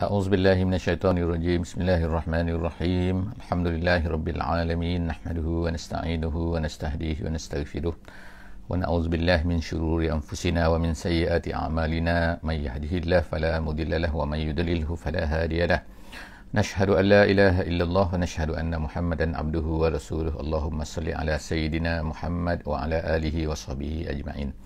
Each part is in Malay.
A'udzubillahi minasyaitonirrajim. Bismillahirrahmanirrahim. Alhamdulillahirabbil alamin. Nahmaduhu wa nasta'inuhu wa nastahdihi wa nastaghfiruh. Wa na'udzubillahi min syururi anfusina wa min sayyiati a'malina. May yahdihillahu fala mudilla lahu wa may yudlilhu fala hadiya lahu. Nashhadu an la ilaha illallah wa nashhadu anna Muhammadan abduhu wa rasuluh. Allahumma salli ala sayyidina Muhammad wa ala alihi wa sahbihi ajma'in.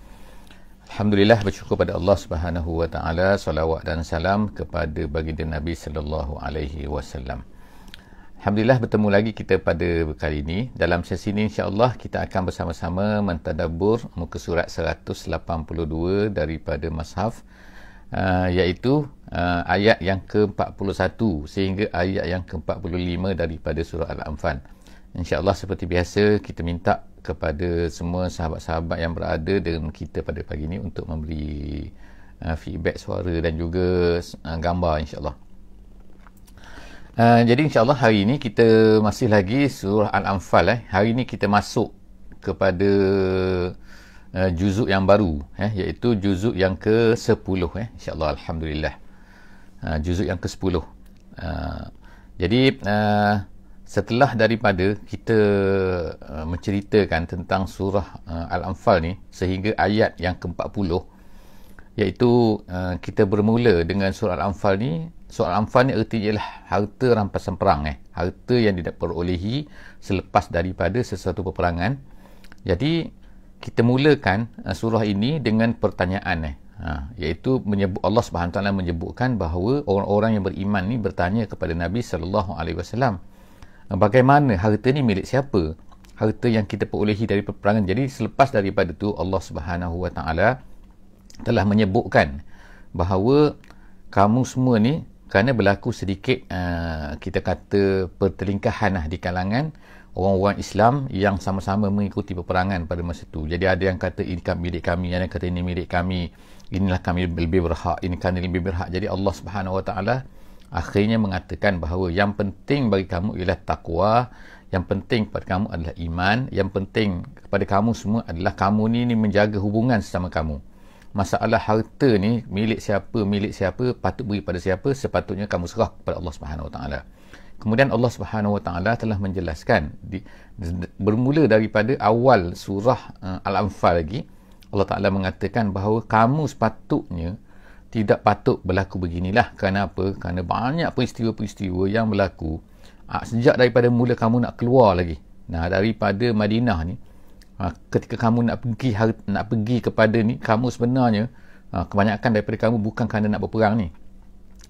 Alhamdulillah, bersyukur pada Allah Subhanahu wa taala, salawat dan salam kepada baginda Nabi sallallahu alaihi wasallam. Alhamdulillah, bertemu lagi kita pada kali ini. Dalam sesi ini insya-Allah kita akan bersama-sama mentadabbur muka surat 182 daripada Mushaf, iaitu ayat yang ke-41 sehingga ayat yang ke-45 daripada surah Al-Anfal. InsyaAllah seperti biasa kita minta kepada semua sahabat-sahabat yang berada dengan kita pada pagi ini untuk memberi feedback suara dan juga gambar insyaAllah. Jadi insyaAllah hari ini kita masih lagi surah Al-Anfal. Hari ini kita masuk kepada juzuk yang baru, iaitu juzuk yang ke-10 insyaAllah. Alhamdulillah, juzuk yang ke-10. Jadi setelah daripada kita menceritakan tentang surah Al-Anfal ni sehingga ayat yang ke-40, iaitu kita bermula dengan surah Al-Anfal ni. Surah Al-Anfal ni artinya ialah harta rampasan perang, harta yang diperolehi selepas daripada sesuatu peperangan. Jadi kita mulakan surah ini dengan pertanyaan, iaitu menyebut Allah Subhanahu Wa Taala menyebutkan bahawa orang-orang yang beriman ni bertanya kepada Nabi sallallahu alaihi wasallam, bagaimana harta ni milik siapa? Harta yang kita perolehi dari peperangan. Jadi selepas daripada tu Allah Subhanahu Wa Taala telah menyebutkan bahawa kamu semua ni kerana berlaku sedikit kita kata pertelingkahan di kalangan orang-orang Islam yang sama-sama mengikuti peperangan pada masa itu. Jadi ada yang kata ini milik kami, ada yang kata ini milik kami, inilah kami lebih berhak, ini kami lebih berhak. Jadi Allah Subhanahu Wa Taala akhirnya mengatakan bahawa yang penting bagi kamu ialah takwa, yang penting kepada kamu adalah iman, yang penting kepada kamu semua adalah kamu ni menjaga hubungan sesama kamu. Masalah harta ni milik siapa, patut beri pada siapa, sepatutnya kamu serah kepada Allah Subhanahu Wa Taala. Kemudian Allah Subhanahu Wa Taala telah menjelaskan bermula daripada awal surah Al-Anfal lagi, Allah Taala mengatakan bahawa kamu sepatutnya tidak patut berlaku beginilah. Kerana apa? Kerana banyak peristiwa-peristiwa yang berlaku sejak daripada mula kamu nak keluar lagi. Daripada Madinah ni, ketika kamu nak pergi kepada ni, kamu sebenarnya kebanyakan daripada kamu bukan kerana nak berperang ni,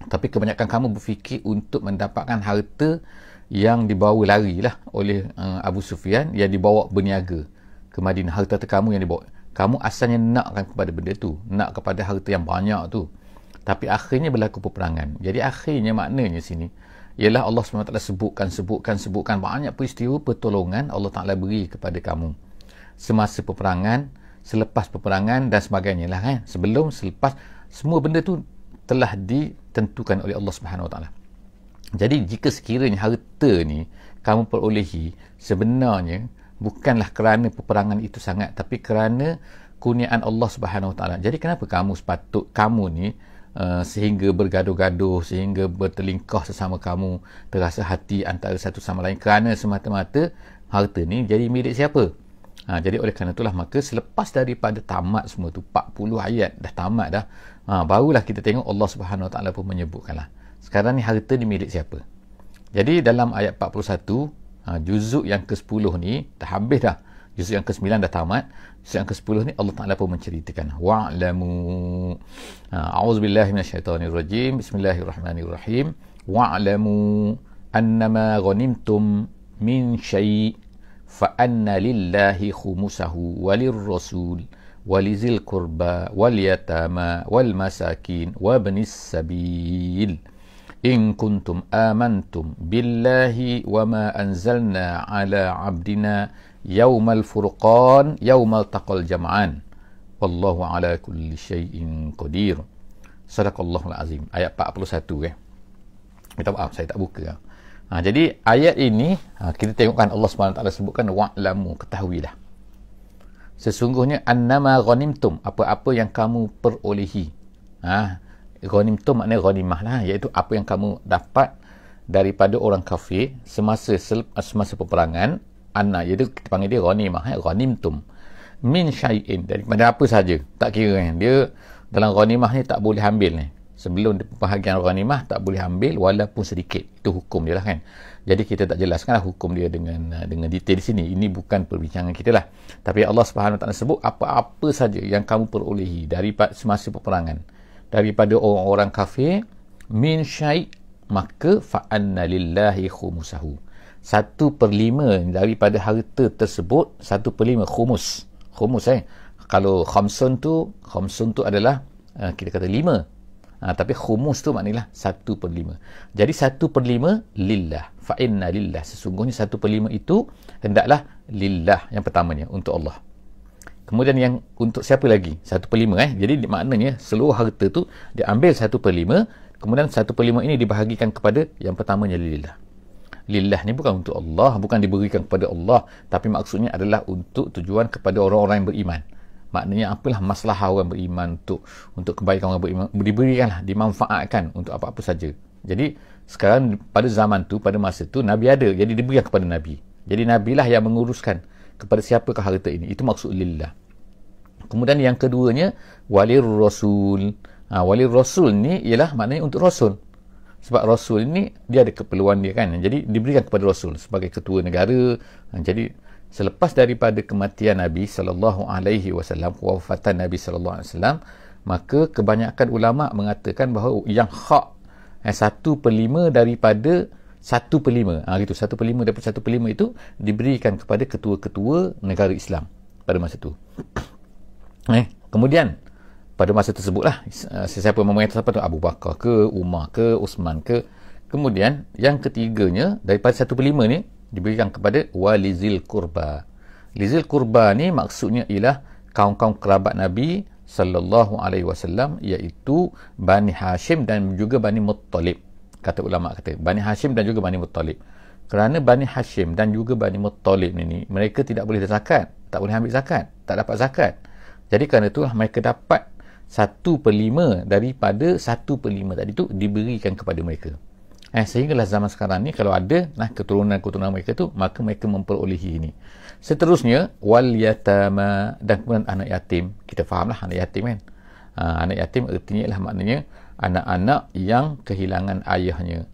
tapi kebanyakan kamu berfikir untuk mendapatkan harta yang dibawa larilah oleh Abu Sufyan, yang dibawa berniaga ke Madinah. Harta kamu yang dibawa, kamu asalnya nakkan kepada benda tu, nak kepada harta yang banyak tu, tapi akhirnya berlaku peperangan. Jadi akhirnya maknanya sini ialah Allah SWT sebutkan banyak peristiwa pertolongan Allah Ta'ala beri kepada kamu semasa peperangan, selepas peperangan dan sebagainya lah, sebelum, selepas, semua benda tu telah ditentukan oleh Allah Subhanahu Wa Taala. Jadi jika sekiranya harta ni kamu perolehi, sebenarnya bukanlah kerana peperangan itu sangat, tapi kerana kurniaan Allah Subhanahu Wa Taala. Jadi kenapa kamu ni sehingga bergaduh-gaduh, sehingga bertelingkah sesama kamu, terasa hati antara satu sama lain kerana semata-mata harta ni jadi milik siapa? Jadi oleh kerana itulah maka selepas daripada tamat semua tu, 40 ayat dah tamat dah, barulah kita tengok Allah Subhanahu Wa Taala pun menyebutkanlah sekarang ni harta ni milik siapa. Jadi dalam ayat 41, juzuk yang ke-10 ni dah habis dah. Juzuk yang ke-9 dah tamat. Juzuk yang ke-10 ni Allah Ta'ala pun menceritakan, wa'lamu, a'udzubillahi minasyaitonirrajim, bismillahirrahmanirrahim, wa'lamu annama ghanimtum min syai' fa anna lillahi khumusahu walirrasul walizil qurba wal yatama wal masakin wabnis sabil in kuntum amantum billahi wa ma anzalna ala abdina yaumal furqan yaumal taqal jam'an wallahu ala kulli syai'in qadir. Sadaqallahul azim. Ayat 41 minta maaf saya tak buka. Jadi ayat ini kita tengokkan Allah SWT sebutkan wa'lamu, ketahuilah sesungguhnya annama ghanimtum, apa-apa yang kamu perolehi, Ghanimtum maknanya ghanimah lah, iaitu apa yang kamu dapat daripada orang kafir semasa peperangan. Iaitu kita panggil dia ghanimah, ghanimtum min syai'in, daripada apa saja, tak kira kan. Dia dalam ghanimah ni tak boleh ambil ni. Sebelum bahagian ghanimah tak boleh ambil walaupun sedikit. Itu hukum dia lah kan. Jadi kita tak jelaskanlah hukum dia dengan detail di sini. Ini bukan perbincangan kita lah. Tapi Allah Subhanahu Wa Taala sebut apa-apa saja yang kamu perolehi daripada semasa peperangan daripada orang-orang kafir min syai', maka fa'anna lillahi khumusahu. 1/5 daripada harta tersebut, 1/5 khumus. Kalau khamsun tu adalah kita kata 5. Tapi khumus tu maknanya 1/5. Jadi 1/5 lillah. Fa inna lillah, sesungguhnya 1/5 itu hendaklah lillah, yang pertamanya untuk Allah. Kemudian yang untuk siapa lagi? 1/5 Jadi maknanya seluruh harta tu diambil 1/5, kemudian 1/5 ini dibahagikan kepada yang pertamanya lillah. Lillah ni bukan untuk Allah, bukan diberikan kepada Allah, tapi maksudnya adalah untuk tujuan kepada orang-orang yang beriman. Maknanya apalah masalah orang beriman, untuk kebaikan orang beriman, diberikanlah, dimanfaatkan untuk apa-apa saja. Jadi sekarang pada zaman tu, pada masa tu Nabi ada, jadi diberikan kepada Nabi. Jadi Nabilah yang menguruskan kepada siapakah harta ini. Itu maksud lillah. Kemudian yang keduanya walir rasul. Walir rasul ni ialah maknanya untuk rasul. Sebab Rasul ni dia ada keperluan dia kan. Jadi diberikan kepada Rasul sebagai ketua negara. Jadi selepas daripada kematian Nabi SAW, wafatan Nabi SAW, maka kebanyakan ulama mengatakan bahawa yang hak 1/5 daripada 1/5 gitu, 1/5 daripada 1/5 itu diberikan kepada ketua-ketua negara Islam pada masa itu. Kemudian pada masa tersebutlah sesiapa yang memegang tersebut, Abu Bakar ke, Umar ke, Uthman ke. Kemudian yang ketiganya daripada 1/5 ni diberikan kepada walizil kurba. Lizil kurba ni maksudnya ialah kaum-kaum kerabat Nabi sallallahu alaihi wasallam, iaitu Bani Hashim dan juga Bani Muttalib. Kata ulama kata Bani Hashim dan juga Bani Muttalib. Kerana Bani Hashim dan juga Bani Muttalib ni mereka tidak boleh zakat, tak boleh ambil zakat, tak dapat zakat. Jadi kerana itulah mereka dapat 1/5 daripada 1/5 tadi tu diberikan kepada mereka. Sehinggalah zaman sekarang ni kalau ada keturunan-keturunan mereka tu, maka mereka memperolehi ini. Seterusnya wal yatama, dan kemudian anak yatim. Kita fahamlah anak yatim kan. Anak yatim artinya ialah maknanya anak-anak yang kehilangan ayahnya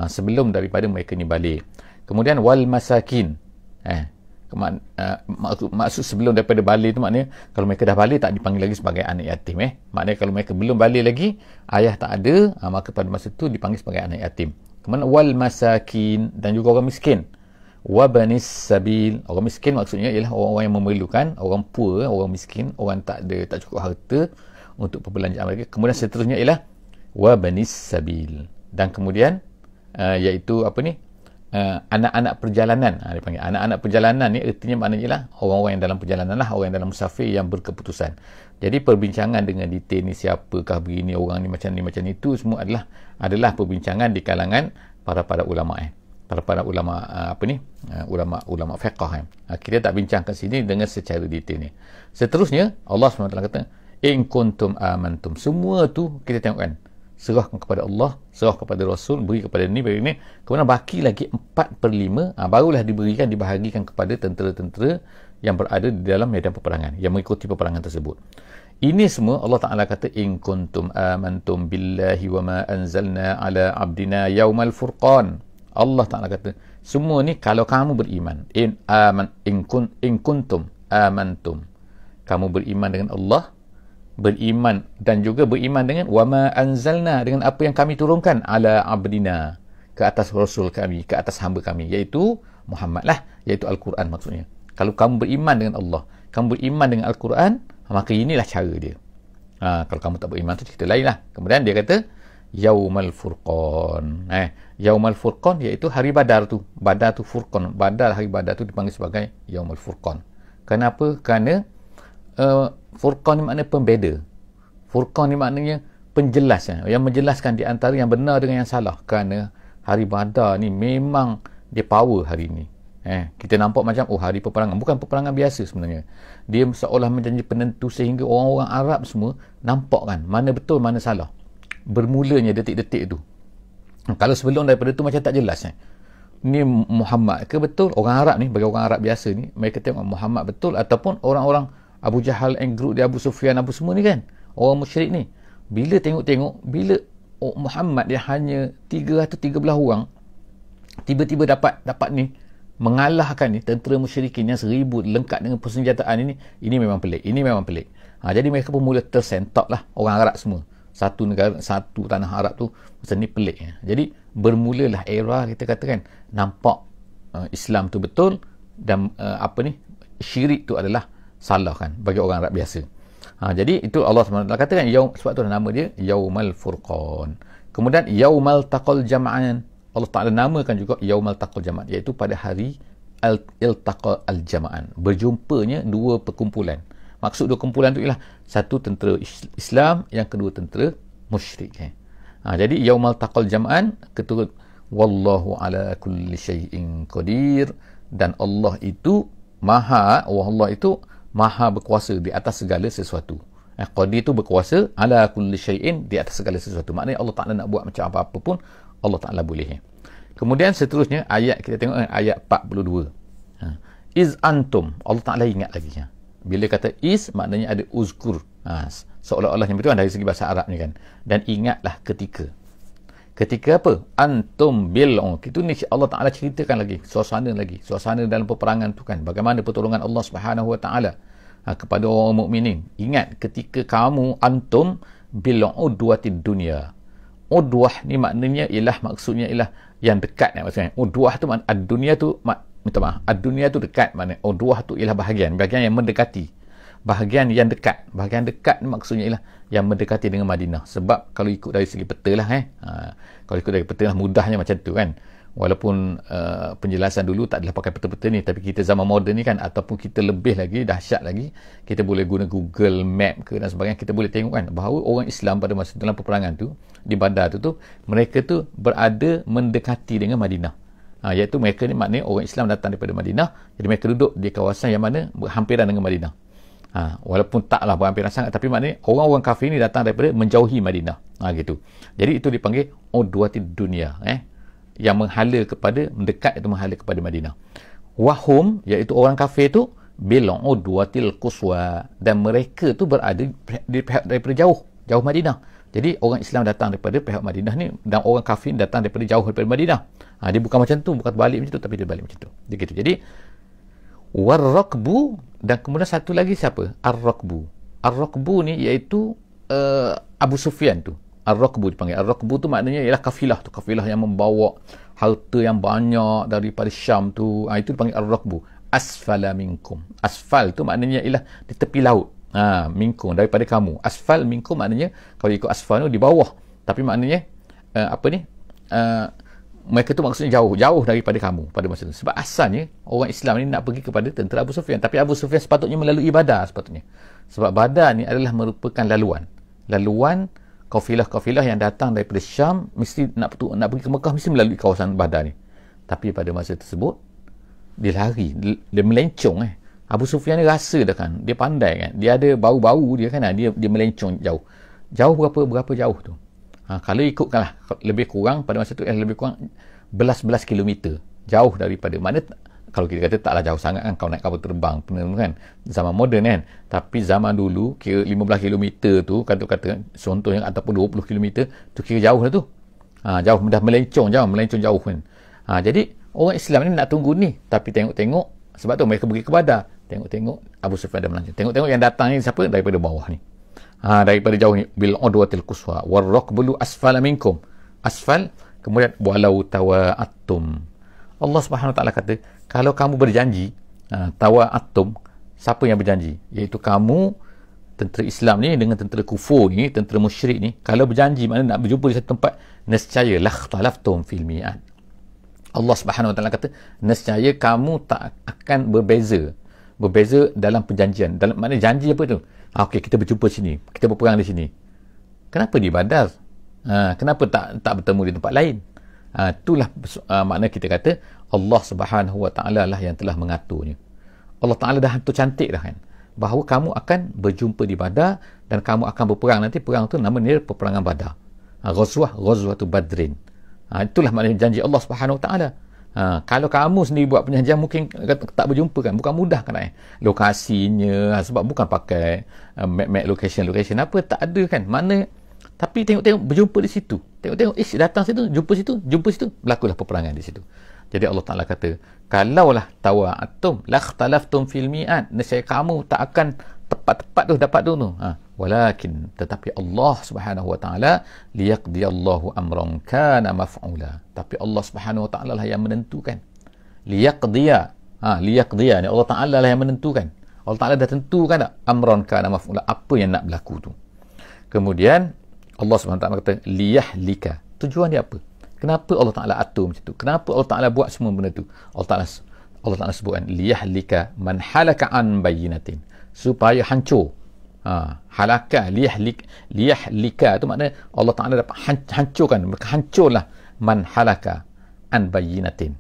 sebelum daripada mereka ni balik. Kemudian wal masakin. Maksud sebelum daripada balik tu maknanya kalau mereka dah balik tak dipanggil lagi sebagai anak yatim. Maknanya kalau mereka belum balik lagi, ayah tak ada, maka pada masa tu dipanggil sebagai anak yatim. Kemudian wal masakin, dan juga orang miskin. Wa banis sabil. Orang miskin maksudnya ialah orang-orang yang memerlukan, orang poor, orang miskin, orang tak cukup harta untuk perbelanjaan mereka. Kemudian seterusnya ialah wa banis sabil. Dan kemudian iaitu apa ni? Anak-anak perjalanan. Dia panggil anak-anak perjalanan ni artinya maknanya lah orang-orang yang dalam perjalanan lah, orang yang dalam musafir yang berkeputusan. Jadi perbincangan dengan detail ni, siapakah begini, orang ni macam itu semua adalah perbincangan di kalangan para ulama para ulama ulama fiqh. Kita tak bincangkan sini dengan secara detail ni. Seterusnya Allah SWT kata in kuntum amantum. Semua tu kita tengok kan, serahkan kepada Allah, serah kepada Rasul, beri kepada ni, beri ni. Kemudian baki lagi 4/5 barulah dibahagikan kepada tentera-tentera yang berada di dalam medan peperangan, yang mengikuti peperangan tersebut. Ini semua Allah Ta'ala kata in kuntum amantum billahi wa ma anzalna ala abdina yaumal furqan. Allah Ta'ala kata semua ni kalau kamu beriman, in kuntum amantum, kamu beriman dengan Allah, beriman dan juga beriman dengan wama anzalna, dengan apa yang kami turunkan ala abdina, ke atas rasul kami, ke atas hamba kami, iaitu Muhammad lah, iaitu Al-Quran maksudnya. Kalau kamu beriman dengan Allah, kamu beriman dengan Al-Quran, maka inilah cara dia. Kalau kamu tak beriman tu cerita lain lah. Kemudian dia kata yaumal furqan. Yaumal furqan iaitu hari Badar tu. Badar tu furqan. Hari Badar tu dipanggil sebagai yaumal furqan. Kenapa? Kerana Furqan ni maknanya pembeda. Furqan ni maknanya penjelas, yang menjelaskan di antara yang benar dengan yang salah. Kerana hari Badar ni memang dia power hari ni. Kita nampak macam hari peperangan. Bukan peperangan biasa sebenarnya. Dia seolah menjadi penentu sehingga orang-orang Arab semua nampak kan mana betul mana salah. bermulanya detik-detik tu. Kalau sebelum daripada tu macam tak jelas ni Muhammad ke betul? Orang Arab ni, bagi orang Arab biasa ni, mereka tengok Muhammad betul ataupun orang-orang Abu Jahal and group dia, Abu Sufyan, Abu semua ni kan, orang musyrik ni. Bila tengok-tengok, bila Muhammad dia hanya 313 orang, tiba-tiba dapat ni mengalahkan ni tentera musyrikin yang 1000 lengkap dengan persenjataan ini memang pelik. Jadi mereka pun mula tersentak lah, orang Arab semua. Satu negara, satu tanah Arab tu macam ni pelik. Jadi bermulalah era, kita katakan, nampak Islam tu betul dan syirik tu adalah salah kan bagi orang Arab biasa. Jadi itu Allah SWT katakan sebab tu nama dia Yaumal Furqan. Kemudian Yaumal Taqal Jam'an, Allah Ta'ala namakan juga Yaumal Taqal Jam'an, iaitu pada hari Iltaqa Al-Jama'an, berjumpanya dua perkumpulan. Maksud dua kumpulan tu ialah satu tentera Islam, yang kedua tentera musyrik. Jadi Yaumal Taqal Jam'an, keturut wallahu ala kulli syai'in qadir, dan Allah itu maha berkuasa di atas segala sesuatu. Qadir tu berkuasa, ala kulli syai'in, di atas segala sesuatu. Maknanya Allah Ta'ala nak buat macam apa-apa pun Allah Ta'ala boleh. Kemudian seterusnya ayat, kita tengok ayat 42. Iz antum, Allah Ta'ala ingat lagi. Bila kata is, maknanya ada uzkur. Seolah-olah yang betul dari segi bahasa Arab ni kan. Dan ingatlah ketika. Ketika apa? Antum itu ni Allah Ta'ala ceritakan lagi. Suasana dalam peperangan tu kan. Bagaimana pertolongan Allah Subhanahu Wa Ta'ala kepada orang mukminin. Ingat ketika kamu, antum bil udwatid dunya. Udwah ni maknanya maksudnya ialah yang dekat. Maksudnya udwah tu maknanya dunia tu, minta maaf, dunia tu dekat, maknanya udwah tu ialah bahagian yang mendekati, bahagian yang dekat ni maksudnya ialah yang mendekati dengan Madinah. Sebab kalau ikut dari segi peta lah kalau ikut dari peta lah, mudahnya macam tu kan. Walaupun penjelasan dulu tak adalah pakai peta-peta ni, tapi kita zaman moden ni kan, ataupun kita lebih lagi dahsyat lagi, kita boleh guna Google Map ke dan sebagainya, kita boleh tengok kan bahawa orang Islam pada masa dalam peperangan tu di Badar tu mereka tu berada mendekati dengan Madinah. Iaitu mereka ni maknanya orang Islam datang daripada Madinah, jadi mereka duduk di kawasan yang mana berhampiran dengan Madinah. Walaupun taklah berhampiran sangat, tapi maknanya orang-orang kafir ni datang daripada menjauhi Madinah. Gitu. Jadi itu dipanggil udwatid dunia, yang menghala kepada, mendekat itu menghala kepada Madinah. Wahum, iaitu orang kafir tu bil udwatil quswa, dan mereka tu berada di pihak daripada jauh Madinah. Jadi orang Islam datang daripada pihak Madinah ni, dan orang kafir datang daripada jauh daripada Madinah. Dia bukan macam tu, bukan balik macam tu, tapi dia balik macam tu. Begitu. Jadi warraqbu, dan kemudian satu lagi siapa? Ar-Raqbu ni iaitu Abu Sufyan tu. Ar-Raqbu dipanggil. Ar-Raqbu tu maknanya ialah kafilah tu, kafilah yang membawa harta yang banyak daripada Syam tu. Itu dipanggil Ar-Raqbu. Asfala minkum. Asfal tu maknanya ialah di tepi laut. Minkum, daripada kamu. Asfal minkum maknanya, kalau ikut asfal tu di bawah, tapi maknanya mereka tu maksudnya jauh daripada kamu pada masa itu. Sebab asalnya orang Islam ni nak pergi kepada tentera Abu Sufyan, tapi Abu Sufyan sepatutnya melalui Badar sepatutnya. Sebab Badar ni adalah merupakan laluan kafilah-kafilah yang datang daripada Syam, mesti nak pergi ke Mekah, mesti melalui kawasan Badar ni. Tapi pada masa tersebut dia lari, dia melencong. Abu Sufyan ni rasa dah kan, dia pandai kan, dia ada bau-bau dia kan, dia melencong jauh berapa jauh tu. Kalau ikutkanlah lebih kurang pada masa tu lebih kurang belas kilometer jauh daripada mana. Kalau kita kata taklah jauh sangat kan, kau naik kapal terbang kan, zaman moden kan, tapi zaman dulu kira 15 kilometer tu kata contohnya, ataupun 20 kilometer tu kira jauh dah tu. Jauh, dah melencong jauh kan. Jadi orang Islam ni nak tunggu ni, tapi tengok sebab tu mereka pergi ke Badar, tengok Abu Sufyan dah melancong, tengok yang datang ni siapa, daripada bawah ni, daripada jauh ni, bil udwatil quswa warraqbulu asfala minkum. Asfal, kemudian walau tawa'attum, Allah Subhanahu Wa Ta'ala kata, kalau kamu berjanji, tawa'attum, siapa yang berjanji, iaitu kamu tentera Islam ni dengan tentera kufur ni, tentera musyrik ni, kalau berjanji maknanya nak berjumpa di satu tempat, nescaya lakhtalaftum fil mi'ad. Allah Subhanahu Wa Ta'ala kata, nescaya kamu tak akan berbeza dalam perjanjian. Dalam mana janji apa tu? Okey, kita berjumpa sini, kita berperang di sini. Kenapa di Badar? Kenapa tak bertemu di tempat lain? Itulah makna kita kata Allah Subhanahu Wa Ta'ala lah yang telah mengaturnya. Allah Ta'ala dah atur cantik dah kan, bahawa kamu akan berjumpa di Badar dan kamu akan berperang nanti. Perang tu namanya peperangan Badar. Ghazwatu Badrin. Itulah maknanya janji Allah Subhanahu Wa Taala. Kalau kamu sendiri buat penjanjian mungkin tak berjumpa kan, bukan mudah kan lokasinya, sebab bukan pakai map location apa, tak ada kan, mana. Tapi tengok-tengok berjumpa di situ, tengok-tengok datang situ, jumpa situ, berlakulah peperangan di situ. Jadi Allah Ta'ala kata, kalaulah tawa'atum lakhtalaftum fil mi'ad, nescaya kamu tak akan tepat-tepat tu dapat tu. Walakin, tetapi Allah Subhanahu Wa Ta'ala liyaqdiyallahu amran kana maf'ula. Tapi Allah Subhanahu Wa Ta'ala lah yang menentukan. Liyaqdiya ni Allah Ta'ala lah yang menentukan. Allah Ta'ala dah tentukan tak amran kana maf'ula, apa yang nak berlaku tu. Kemudian Allah Subhanahu Wa Ta'ala kata liyahlika. Tujuan dia apa? Kenapa Allah Ta'ala atur macam tu? Kenapa Allah Ta'ala buat semua benda tu? Allah Ta'ala sebutkan liyahlika man halaka an bayyinatin, supaya hancur. Halaka, liyahlika tu maknanya Allah Ta'ala dapat hancurkan, hancurlah man halaka an bayyinatin,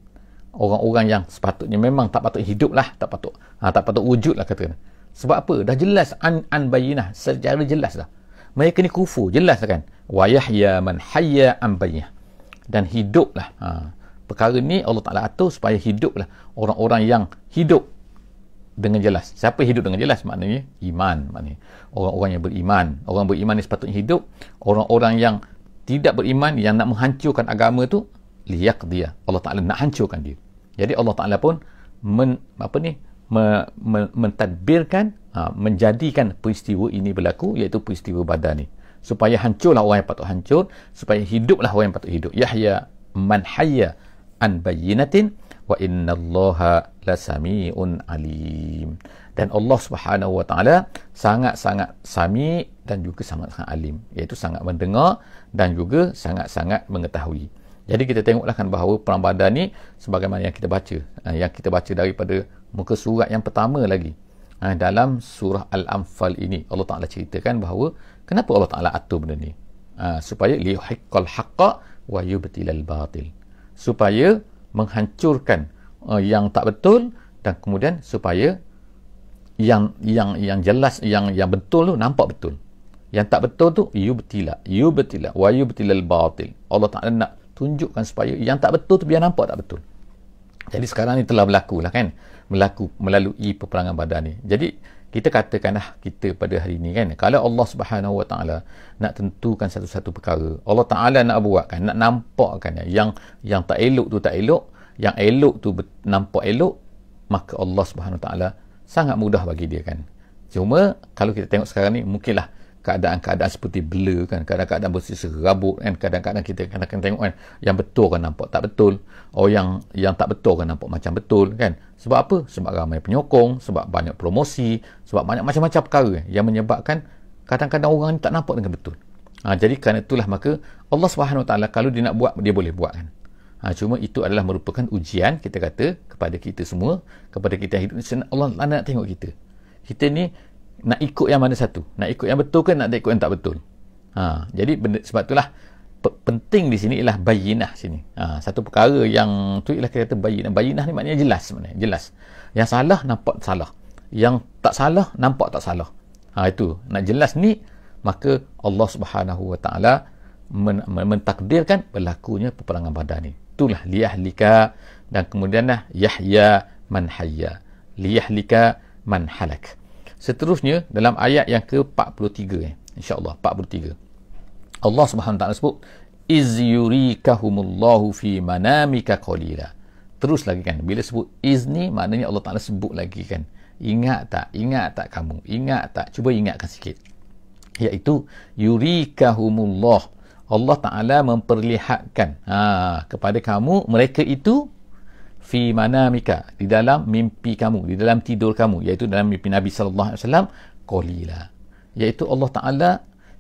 orang-orang yang sepatutnya memang tak patut hidup lah, tak patut wujud lah kata. Sebab apa? Dah jelas an bayyinah, secara jelas dah mereka ni kufur, jelas lah kan. Wa yahya man hayya an bayyinah, dan hiduplah. Perkara ni Allah Ta'ala atur supaya hiduplah orang-orang yang hidup dengan jelas. Siapa hidup dengan jelas? Maknanya iman. Maknanya orang-orang yang beriman. Orang beriman ni sepatutnya hidup. Orang-orang yang tidak beriman, yang nak menghancurkan agama tu, liyaqdiyah, Allah Ta'ala nak hancurkan dia. Jadi Allah Ta'ala pun mentadbirkan, menjadikan peristiwa ini berlaku, iaitu peristiwa Badar ni, supaya hancurlah orang yang patut hancur, supaya hiduplah orang yang patut hidup. Yahya man hayya an bayyinatin wa innallaha lasami'un alim. Dan Allah Subhanahu Wa Ta'ala sangat-sangat sami dan juga sangat-sangat alim, iaitu sangat mendengar dan juga sangat-sangat mengetahui. Jadi kita tengoklah kan bahawa perang Badar ni sebagaimana yang kita baca daripada muka surat yang pertama lagi, dalam surah Al-Anfal ini Allah Ta'ala ceritakan bahawa kenapa Allah Ta'ala atur benda ni, supaya liyuhiqqal haqqa wa yubtilal batil, supaya menghancurkan yang tak betul, dan kemudian supaya yang jelas, yang betul tu nampak betul, yang tak betul tu yubtila wa yubtilal batil. Allah Ta'ala nak tunjukkan supaya yang tak betul tu biar nampak tak betul. Jadi sekarang ni telah berlaku melalui peperangan Badar ni. Jadi kita katakanlah kita pada hari ni kan, kalau Allah Subhanahu Wa Ta'ala nak tentukan satu-satu perkara, Allah Ta'ala nak buatkan, nak nampakkan yang tak elok tu tak elok, yang elok tu nampak elok, maka Allah Subhanahu Wa Ta'ala sangat mudah bagi dia kan. Cuma kalau kita tengok sekarang ni, mungkinlah keadaan-keadaan seperti blur kan, keadaan-keadaan berserabut kan, kadang-kadang kita akan tengok kan, yang betul kan nampak tak betul, yang tak betul kan nampak macam betul kan. Sebab apa? Sebab ramai penyokong, sebab banyak promosi, sebab banyak macam-macam perkara yang menyebabkan kadang-kadang orang ni tak nampak dengan betul. Jadi kerana itulah maka Allah Subhanahu Wa Ta'ala kalau dia nak buat, dia boleh buat kan. Cuma itu adalah merupakan ujian, kita kata, kepada kita semua, kepada kita yang hidup. Allah nak tengok kita ni nak ikut yang mana satu, nak ikut yang betul ke nak ikut yang tak betul. Jadi sebab itulah penting di sini ialah bayyinah sini. Satu perkara yang tu ialah kita kata bayyinah. Bayyinah ni maknanya jelas sebenarnya, jelas. Yang salah nampak salah, yang tak salah nampak tak salah. Itu nak jelas ni, maka Allah Subhanahu Wa Ta'ala mentakdirkan berlakunya peperangan Badar ni. Itulah liyahlika, dan kemudianlah yahya man hayya, liyahlika man halak. Seterusnya dalam ayat yang ke-43 insya-Allah 43, Allah Subhanahu Wa Ta'ala sebut iz yurikahumullahu fi manamika qalila. Terus lagi kan, bila sebut iz ni maknanya Allah Ta'ala sebut lagi kan, ingat tak kamu, ingat tak, cuba ingatkan sikit, iaitu yurikahumullah, Allah Ta'ala memperlihatkan kepada kamu mereka itu fi manamika, di dalam mimpi kamu, di dalam tidur kamu, iaitu dalam mimpi Nabi SAW, qalila, iaitu Allah Ta'ala.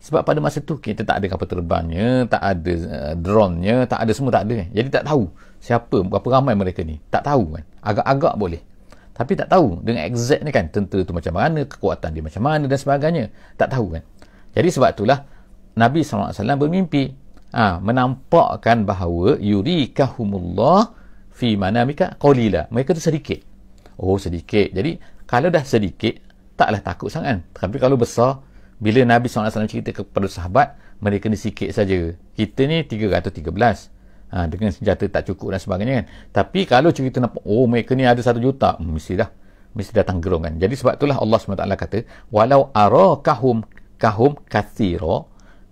Sebab pada masa tu kita tak ada kapal terbangnya, tak ada drone-nya, tak ada, semua tak ada. Jadi tak tahu siapa, berapa ramai mereka ni, tak tahu kan. Agak-agak boleh, tapi tak tahu dengan exact ni kan, tentera tu macam mana, kekuatan dia macam mana dan sebagainya, tak tahu kan. Jadi sebab itulah Nabi SAW bermimpi, menampakkan bahawa yurikahumullah fi manamika qalila, mereka tu sedikit. Sedikit. Jadi kalau dah sedikit taklah takut sangat. Tapi kalau besar, Bila Nabi SAW cerita kepada sahabat, mereka ni sikit saja. Kita ni 313. Dengan senjata tak cukup dan sebagainya kan. Tapi kalau cerita nampak, oh mereka ni ada 1 juta, mesti datang gerung kan. Jadi sebab itulah Allah SWT kata, walau arakahum kathira,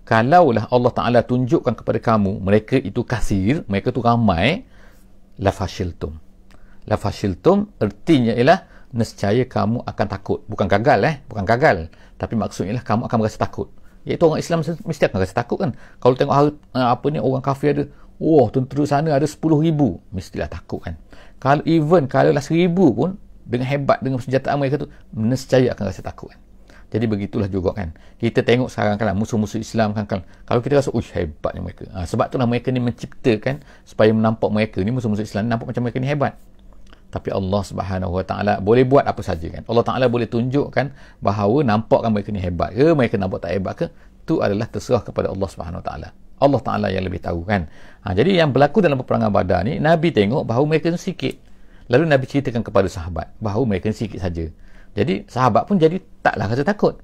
kalaulah Allah Ta'ala tunjukkan kepada kamu mereka itu kasir, mereka tu ramai, lafashiltum. Lafashiltum artinya ialah nescaya kamu akan takut. Bukan gagal, tapi maksudnya ialah kamu akan merasa takut. Iaitu orang Islam mesti akan rasa takut kan. Kalau tengok orang kafir ada, tentera sana ada 10,000, mestilah takut kan. Kalau lah 1,000 pun, dengan hebat, dengan senjataan mereka tu, nescaya akan rasa takut kan. Jadi begitulah juga kan. Kita tengok sekarang kan musuh-musuh Islam kan. Kalau kita rasa, hebatnya mereka. Sebab itulah mereka ni menciptakan supaya menampak mereka ni, musuh-musuh Islam nampak macam mereka ni hebat. Tapi Allah Subhanahu Wa Taala boleh buat apa saja kan. Allah Taala boleh tunjukkan bahawa nampakkan mereka ni hebat ke, mereka nampak tak hebat ke, itu adalah terserah kepada Allah Subhanahu Wa Taala. Allah Taala yang lebih tahu kan. Jadi yang berlaku dalam peperangan Badar ni, Nabi tengok bahawa mereka ni sikit. Lalu Nabi ceritakan kepada sahabat bahawa mereka ni sikit saja. Jadi sahabat pun jadi taklah rasa takut.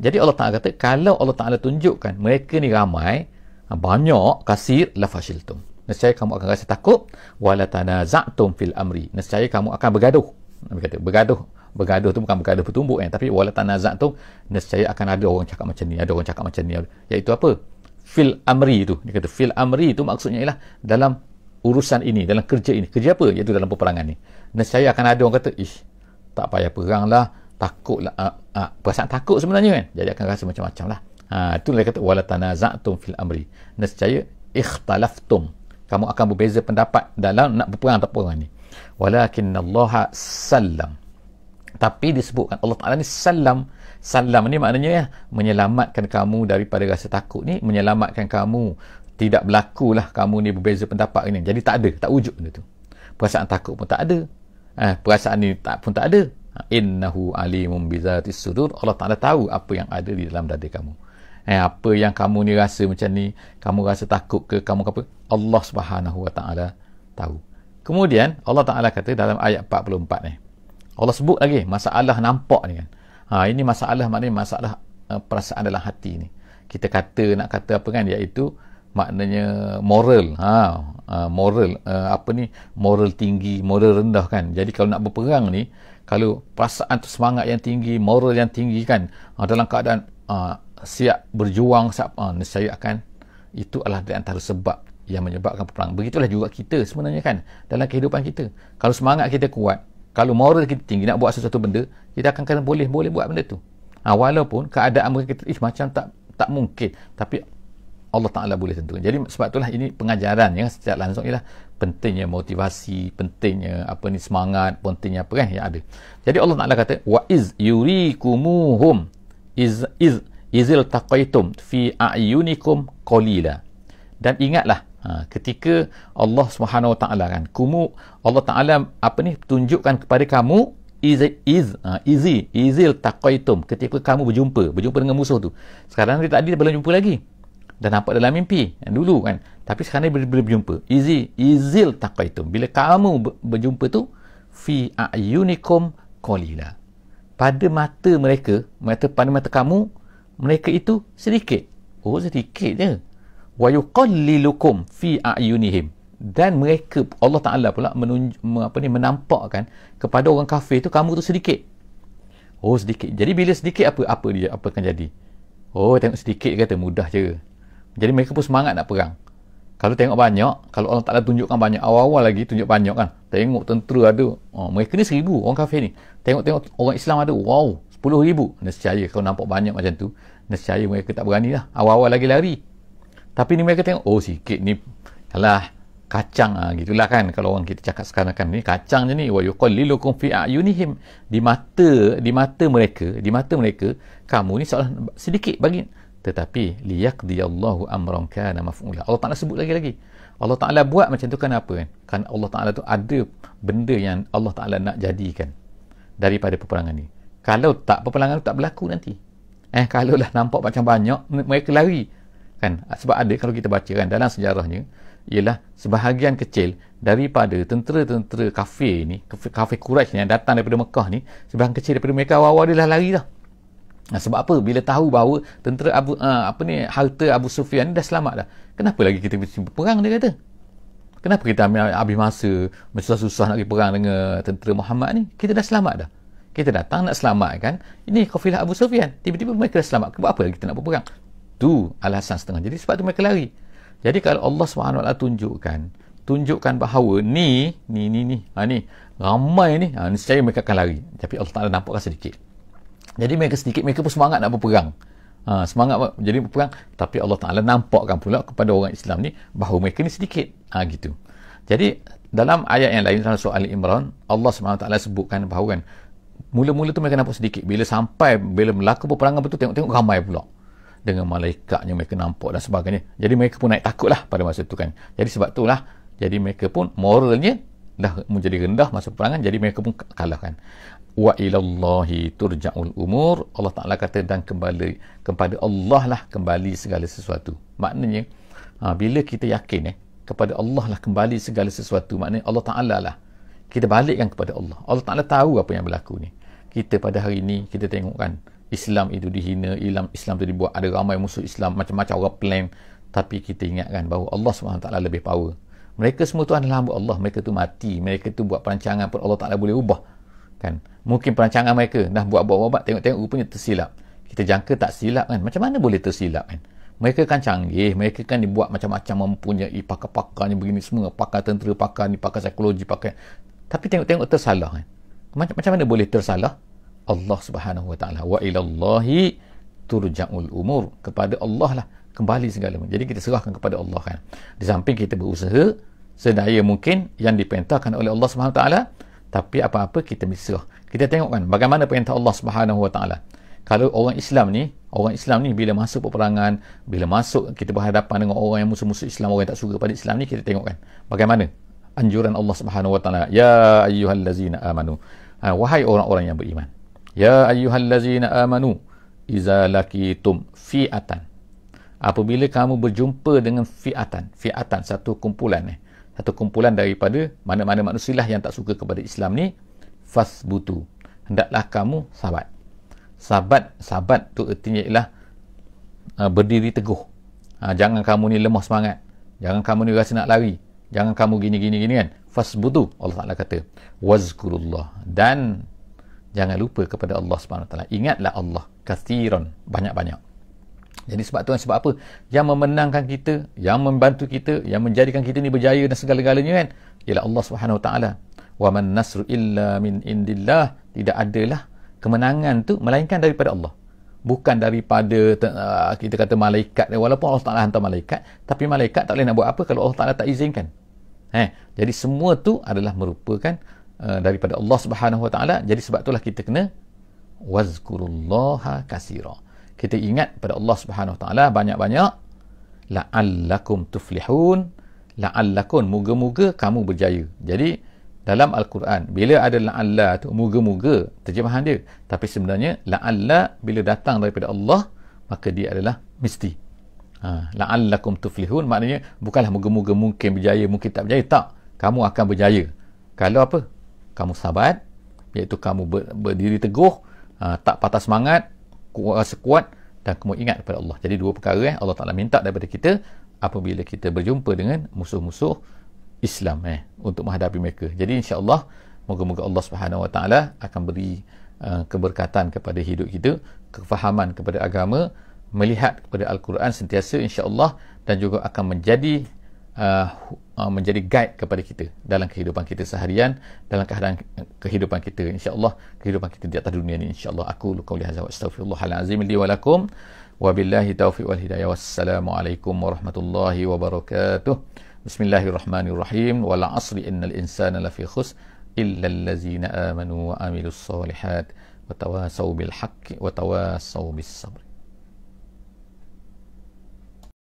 Jadi Allah Taala kata, kalau Allah Taala tunjukkan mereka ni ramai, banyak, kasir, lafashiltum. Nescaya kamu akan rasa takut, wala tanaza'tum fil amri. Nescaya kamu akan bergaduh. Nabi kata bergaduh tu bukan bergaduh bertumbuk kan, tapi wala tanaza'tum, nescaya akan ada orang cakap macam ni, ada orang cakap macam ni. Iaitu apa? Fil amri tu. Dia kata fil amri tu maksudnya ialah dalam urusan ini, dalam kerja ini. Kerja apa? Iaitu dalam peperangan ni. Nescaya akan ada orang kata, tak payah perang lah, takutlah. Perasaan takut sebenarnya kan. Jadi akan rasa macam-macam lah. Itulah dia kata wala tanaza'tum fil amri. Nescaya ikhtalaftum, kamu akan berbeza pendapat dalam nak berperang atau perang ni. Walakinallaha sallam. Tapi disebutkan Allah Ta'ala ni salam. Salam ni maknanya menyelamatkan kamu daripada rasa takut ni, menyelamatkan kamu, tidak berlakulah kamu ni berbeza pendapat ni. Jadi tak wujud benda tu. Perasaan takut pun tak ada. Perasaan ni pun tak ada. Innahu alimun bizatis sudur. Allah Ta'ala tahu apa yang ada di dalam dada kamu. Apa yang kamu ni rasa macam ni, kamu rasa takut ke, kamu apa, Allah Subhanahu Wa Taala tahu. Kemudian Allah Taala kata dalam ayat 44 ni, Allah sebut lagi masalah nampak ni kan. Ini masalah, maknanya masalah perasaan dalam hati ni. Kita nak kata apa kan, iaitu maknanya moral. Moral tinggi, moral rendah kan. Jadi kalau nak berperang ni, kalau perasaan tu semangat yang tinggi, moral yang tinggi kan, dalam keadaan siap berjuang, nescaya akan, itu adalah di antara sebab yang menyebabkan peperangan. Begitulah juga kita sebenarnya kan, dalam kehidupan kita. Kalau semangat kita kuat, kalau moral kita tinggi, nak buat sesuatu benda, kita akan boleh buat benda tu. Walaupun keadaan kita macam tak mungkin, tapi Allah Ta'ala boleh tentukan. Jadi sebab itulah ini pengajaran yang secara langsung ialah pentingnya motivasi, pentingnya semangat, pentingnya apa kan yang ada. Jadi Allah Ta'ala kata, wa iz yurikumuhum izil taqaitum fi a'yunikum qalila. Dan ingatlah ketika Allah Subhanahu Wa Taala kan, Allah Taala tunjukkan kepada kamu izil taqaitum, ketika kamu berjumpa dengan musuh tu. Sekarang tadi belum jumpa lagi, dan nampak dalam mimpi dulu kan, tapi sekarang ni berjumpa. Izil taqaitum, bila kamu berjumpa tu, fi a'yunikum qalila, pada mata mereka, pada mata kamu, mereka itu sedikit. Sedikit je. Wa yuqallilukum fi a'yunihim, dan mereka, Allah Ta'ala pula menampakkan kepada orang kafir tu, kamu tu sedikit. Sedikit. Jadi bila sedikit, apa akan jadi? Tengok sedikit kata mudah je. Jadi mereka pun semangat nak perang. Kalau tengok banyak, kalau Allah Ta'ala tunjukkan banyak, awal-awal lagi tunjuk banyak kan, tengok tentera ada, mereka ni 1,000 orang kafir ni, tengok orang Islam ada 10,000. Nescaya kalau nampak banyak macam tu, nescaya mereka tak berani lah, awal-awal lagi lari. Tapi ni mereka tengok, sikit ni, alah kacang, gitulah kan, kalau orang kita cakap sekarang kan, ni kacang je ni. Wa yuqallilukum fi a'yunihim, di mata mereka kamu ni seolah sedikit bagi, tetapi liyaqdiyallahu amran kana maf'ula. Allah Ta'ala sebut lagi. Allah Ta'ala buat macam tu kan apa kan? Kan Allah Ta'ala tu ada benda yang Allah Ta'ala nak jadikan daripada peperangan ni. Kalau tak, peperangan tu tak berlaku nanti. Kalau lah nampak macam banyak, mereka lari kan. Sebab ada, kalau kita baca kan dalam sejarahnya, ialah sebahagian kecil daripada tentera-tentera kafir ni, kafir Quraisy yang datang daripada Mekah ni, sebahagian kecil daripada mereka awal-awal dia dah lari dah. Sebab apa? Bila tahu bahawa tentera harta Abu Sufyan ni dah selamat dah. Kenapa lagi kita mesti berperang, dia kata? Kenapa kita habis masa susah-susah nak pergi perang dengan tentera Muhammad ni? Kita dah selamat dah. Kita datang nak selamatkan ini kafilah Abu Sufyan. Tiba-tiba mereka dah selamat. Buat apa lagi kita nak berperang? Tu alasan setengah. Jadi sebab tu mereka lari. Jadi kalau Allah SWT tunjukkan bahawa ni ramai ni, niscaya mereka akan lari. Tapi Allah Ta'ala nampakkan sedikit. Jadi mereka pun semangat nak berperang. Semangat jadi berperang, tapi Allah Ta'ala nampakkan pula kepada orang Islam ni bahawa mereka ni sedikit. Gitu. Jadi dalam ayat yang lain dalam surah Ali Imran, Allah SWT sebutkan bahawa kan, mula-mula tu mereka nampak sedikit. Bila berlaku peperangan betul, tengok ramai pula. Dengan malaikatnya mereka nampak dan sebagainya. Jadi mereka pun naik takut lah pada masa tu kan. Jadi sebab itulah, jadi mereka pun moralnya dah menjadi rendah masa peperangan, jadi mereka pun kalahkan. Wa ilallahi turja'ul umur. Allah Ta'ala kata, dan kembali kepada Allah lah kembali segala sesuatu. Maknanya bila kita yakin kepada Allah lah kembali segala sesuatu, maknanya Allah Ta'ala lah kita balikkan kepada Allah. Allah Ta'ala tahu apa yang berlaku ni. Kita pada hari ni kita tengok kan, Islam itu dihina, Islam itu dibuat, ada ramai musuh Islam, macam-macam orang plan. Tapi kita ingatkan bahawa Allah SWT lebih power. Mereka semua tu adalah hamba Allah. Mereka tu mati, mereka tu buat perancangan pun Allah Ta'ala boleh ubah kan. Mungkin perancangan mereka dah buat, tengok-tengok rupanya tersilap. Kita jangka tak silap kan. Macam mana boleh tersilap kan? Mereka kan canggih, mereka kan dibuat macam-macam, mempunyai pakar-pakarnya begini semua, pakar tentera, pakar ni, pakar psikologi, pakar. Tapi tengok-tengok tersalah kan. Macam mana boleh tersalah? Allah Subhanahu Wa Ta'ala, wa ilallahi turja'ul umur. Kepada Allah lah kembali segala. Jadi kita serahkan kepada Allah kan. Di samping kita berusaha sedaya mungkin yang diperintahkan oleh Allah Subhanahu Wa Ta'ala, tapi apa-apa kita mesti serah. Kita tengok kan bagaimana perintah Allah Subhanahu Wa Ta'ala. Kalau orang Islam ni bila masuk peperangan, bila masuk kita berhadapan dengan orang yang musuh-musuh Islam, orang yang tak suka pada Islam ni, kita tengok kan bagaimana anjuran Allah Subhanahu Wa Ta'ala, ya ayyuhallazina amanu, wahai orang-orang yang beriman, ya ayyuhallazina amanu iza laqitum fi'atan, apabila kamu berjumpa dengan fi'atan, satu kumpulan daripada mana-mana manusia lah yang tak suka kepada Islam ni, fasbutu, hendaklah kamu sabat tu artinya ialah berdiri teguh. Jangan kamu ni lemah semangat, jangan kamu ni rasa nak lari, jangan kamu gini kan. Fasbutu, Allah Ta'ala kata, wazkurullah, dan jangan lupa kepada Allah Subhanahu Wa Ta'ala. Ingatlah Allah kathiran, banyak-banyak. Jadi sebab apa? Yang memenangkan kita, yang membantu kita, yang menjadikan kita ni berjaya dan segala-galanya kan, ialah Allah Subhanahu Wa Ta'ala. Wa man nasru illa min indillah. Tidak adalah kemenangan tu melainkan daripada Allah. Bukan daripada kita kata malaikat. Walaupun Allah Ta'ala hantar malaikat, tapi malaikat tak boleh nak buat apa kalau Allah Ta'ala tak izinkan. Jadi semua tu adalah merupakan daripada Allah Subhanahu Wa Ta'ala. Jadi sebab itulah kita kena wazkurullaha kasira. Kita ingat pada Allah Subhanahu Wa Ta'ala banyak-banyak. La'allakum tuflihun. La'allakum, moga-moga kamu berjaya. Jadi dalam Al-Quran, bila ada la'alla tu, moga-moga terjemahan dia. Tapi sebenarnya la'alla bila datang daripada Allah, maka dia adalah mesti. La'allakum tuflihun maknanya bukanlah moga-moga mungkin berjaya, mungkin tak berjaya. Tak, kamu akan berjaya kalau apa? Kamu sabar, iaitu kamu berdiri teguh, tak patah semangat, rasa kuat, dan kamu ingat kepada Allah. Jadi dua perkara Allah Ta'ala minta daripada kita apabila kita berjumpa dengan musuh-musuh Islam untuk menghadapi mereka. Jadi insya-Allah moga-moga Allah Subhanahu Wa Ta'ala akan beri keberkatan kepada hidup kita, kefahaman kepada agama, melihat kepada Al-Quran sentiasa insya-Allah, dan juga akan menjadi guide kepada kita dalam kehidupan kita seharian, dalam keadaan kehidupan kita insya-Allah, kehidupan kita di atas dunia ni insya-Allah. Aku qauli hadza wa astaghfirullahal azim li wa lakum wa billahi taufiq wal hidayah. Wassalamualaikum warahmatullahi wabarakatuh. Bismillahirrahmanirrahim. Wal 'asri innal insana lafi khusr illa allazina amanu wa amilus solihat wa tawasaw bil haqqi wa tawasaw bis sabr.